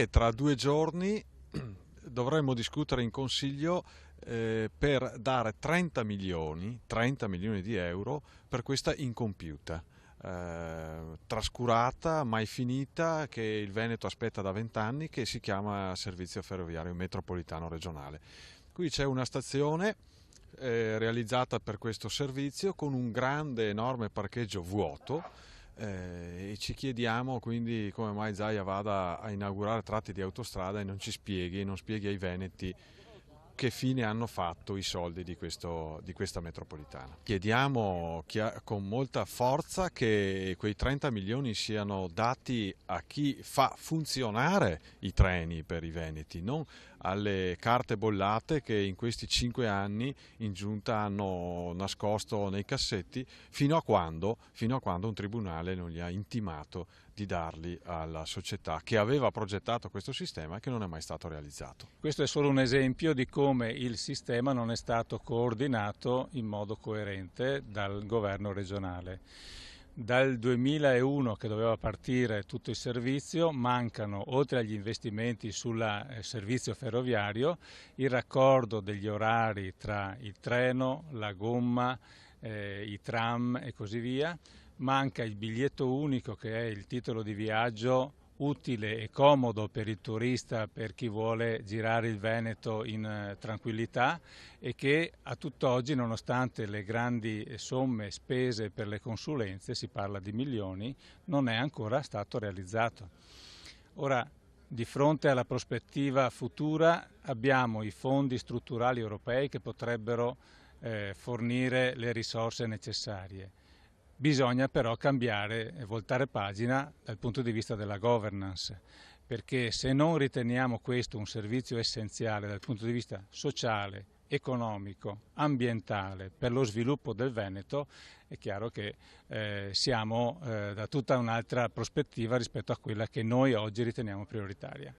E tra 2 giorni dovremmo discutere in Consiglio per dare 30 milioni di euro per questa incompiuta, trascurata, mai finita, che il Veneto aspetta da 20 anni, che si chiama Servizio Ferroviario Metropolitano Regionale. Qui c'è una stazione realizzata per questo servizio con un grande, enorme parcheggio vuoto, e ci chiediamo quindi come mai Zaia vada a inaugurare tratti di autostrada e non spieghi ai veneti che fine hanno fatto i soldi di questa metropolitana. Chiediamo con molta forza che quei 30 milioni siano dati a chi fa funzionare i treni per i veneti, non alle carte bollate che in questi 5 anni in giunta hanno nascosto nei cassetti fino a quando un tribunale non gli ha intimato di darli alla società che aveva progettato questo sistema e che non è mai stato realizzato. Questo è solo un esempio di come il sistema non è stato coordinato in modo coerente dal governo regionale. Dal 2001 che doveva partire tutto il servizio mancano, oltre agli investimenti sul servizio ferroviario, il raccordo degli orari tra il treno, la gomma, i tram e così via. Manca il biglietto unico, che è il titolo di viaggio utile e comodo per il turista, per chi vuole girare il Veneto in tranquillità, e che a tutt'oggi, nonostante le grandi somme spese per le consulenze, si parla di milioni, non è ancora stato realizzato. Ora, di fronte alla prospettiva futura abbiamo i fondi strutturali europei che potrebbero fornire le risorse necessarie. Bisogna però cambiare e voltare pagina dal punto di vista della governance, perché se non riteniamo questo un servizio essenziale dal punto di vista sociale, economico, ambientale, per lo sviluppo del Veneto, è chiaro che siamo da tutta un'altra prospettiva rispetto a quella che noi oggi riteniamo prioritaria.